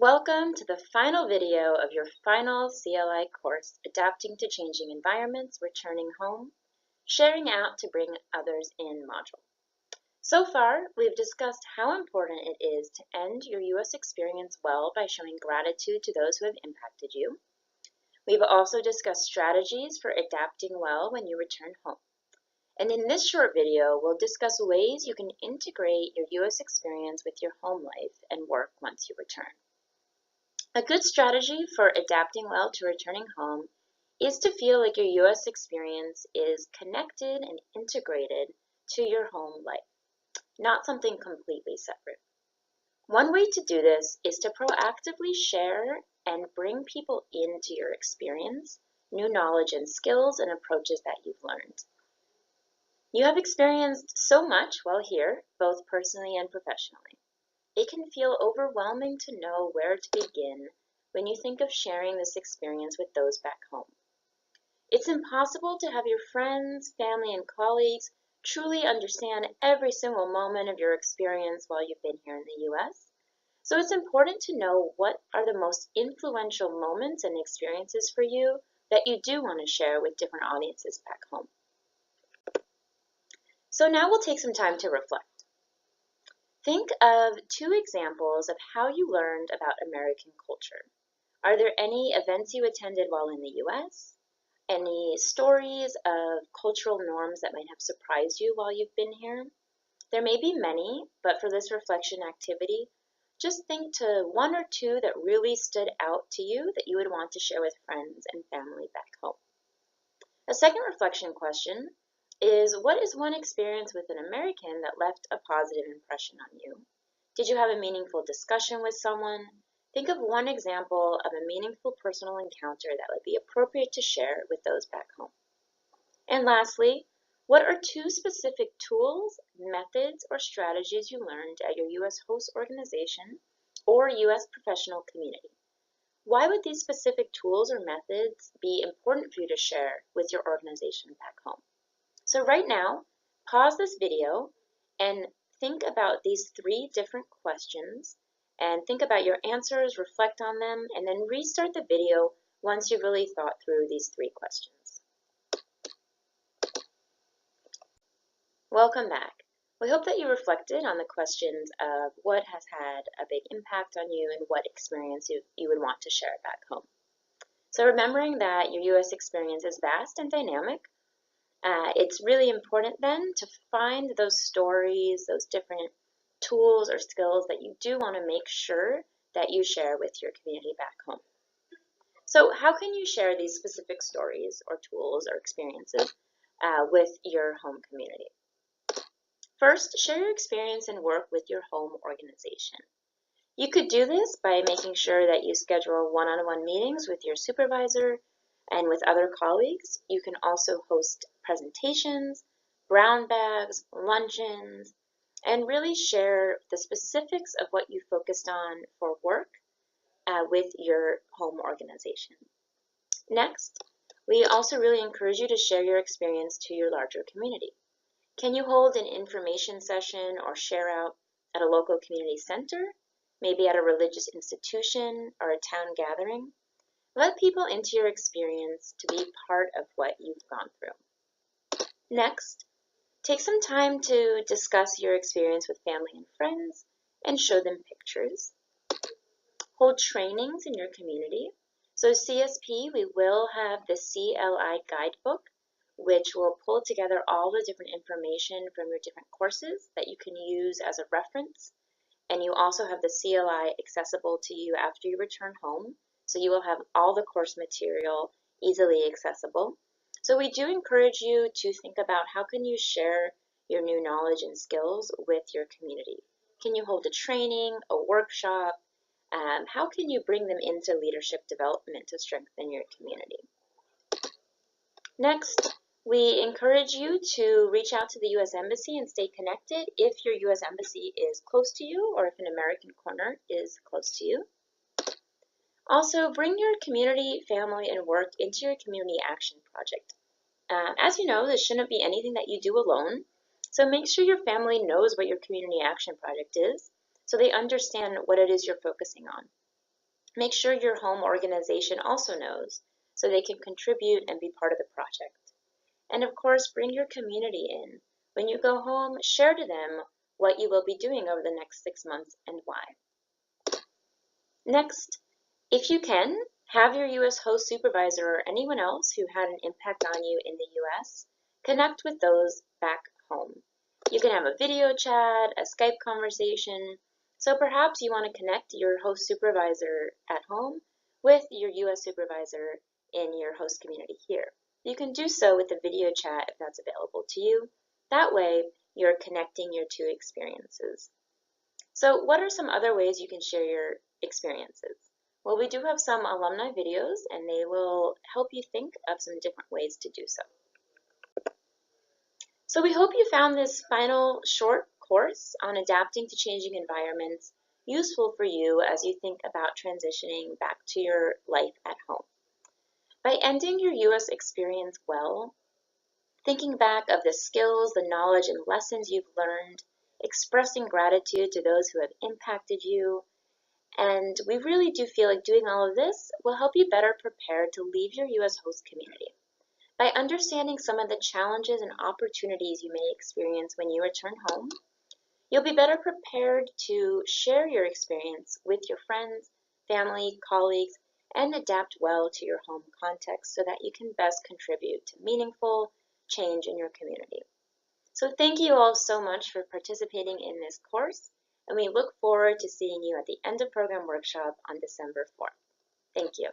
Welcome to the final video of your final CLI course, Adapting to Changing Environments, Returning Home, Sharing Out to Bring Others In module. So far, we've discussed how important it is to end your U.S. experience well by showing gratitude to those who have impacted you. We've also discussed strategies for adapting well when you return home. And in this short video, we'll discuss ways you can integrate your U.S. experience with your home life and work once you return. A good strategy for adapting well to returning home is to feel like your U.S. experience is connected and integrated to your home life, not something completely separate. One way to do this is to proactively share and bring people into your experience, new knowledge and skills and approaches that you've learned. You have experienced so much while here, both personally and professionally. It can feel overwhelming to know where to begin when you think of sharing this experience with those back home. It's impossible to have your friends, family, and colleagues truly understand every single moment of your experience while you've been here in the U.S. So it's important to know what are the most influential moments and experiences for you that you do want to share with different audiences back home. So now we'll take some time to reflect. Think of two examples of how you learned about American culture. Are there any events you attended while in the U.S.? Any stories of cultural norms that might have surprised you while you've been here? There may be many, but for this reflection activity, just think to one or two that really stood out to you that you would want to share with friends and family back home. A second reflection question is, what is one experience with an American that left a positive impression on you? Did you have a meaningful discussion with someone? Think of one example of a meaningful personal encounter that would be appropriate to share with those back home. And lastly, what are two specific tools, methods, or strategies you learned at your U.S. host organization or U.S. professional community? Why would these specific tools or methods be important for you to share with your organization back home? So right now, pause this video and think about these three different questions and think about your answers, reflect on them, and then restart the video once you've really thought through these three questions. Welcome back. We hope that you reflected on the questions of what has had a big impact on you and what experience you would want to share back home. So remembering that your U.S. experience is vast and dynamic, it's really important then to find those stories, those different tools or skills that you do want to make sure that you share with your community back home. So how can you share these specific stories or tools or experiences with your home community? First, share your experience and work with your home organization. You could do this by making sure that you schedule one-on-one meetings with your supervisor and with other colleagues. You can also host presentations, brown bags, luncheons, and really share the specifics of what you focused on for work with your home organization. Next, we also really encourage you to share your experience to your larger community. Can you hold an information session or share out at a local community center, maybe at a religious institution or a town gathering? Let people into your experience to be part of what you've gone through. Next, take some time to discuss your experience with family and friends and show them pictures. Hold trainings in your community. So CSP, we will have the CLI guidebook, which will pull together all the different information from your different courses that you can use as a reference. And you also have the CLI accessible to you after you return home. So you will have all the course material easily accessible. So we do encourage you to think about how can you share your new knowledge and skills with your community. Can you hold a training, a workshop? How can you bring them into leadership development to strengthen your community? Next, we encourage you to reach out to the U.S. Embassy and stay connected if your U.S. Embassy is close to you or if an American corner is close to you. Also, bring your community, family, and work into your community action project. As you know, this shouldn't be anything that you do alone, so make sure your family knows what your community action project is so they understand what it is you're focusing on. Make sure your home organization also knows so they can contribute and be part of the project. And of course, bring your community in. When you go home, share to them what you will be doing over the next 6 months and why. Next, if you can, have your U.S. host supervisor or anyone else who had an impact on you in the U.S. connect with those back home. You can have a video chat, a Skype conversation, so perhaps you want to connect your host supervisor at home with your U.S. supervisor in your host community here. You can do so with a video chat if that's available to you. That way, you're connecting your two experiences. So what are some other ways you can share your experiences? Well, we do have some alumni videos, and they will help you think of some different ways to do so. So we hope you found this final short course on adapting to changing environments useful for you as you think about transitioning back to your life at home. By ending your U.S. experience well, thinking back of the skills, the knowledge, and lessons you've learned, expressing gratitude to those who have impacted you, and we really do feel like doing all of this will help you better prepared to leave your U.S. host community. By understanding some of the challenges and opportunities you may experience when you return home, you'll be better prepared to share your experience with your friends, family, colleagues, and adapt well to your home context so that you can best contribute to meaningful change in your community. So thank you all so much for participating in this course, and we look forward to seeing you at the end of program workshop on December 4th. Thank you.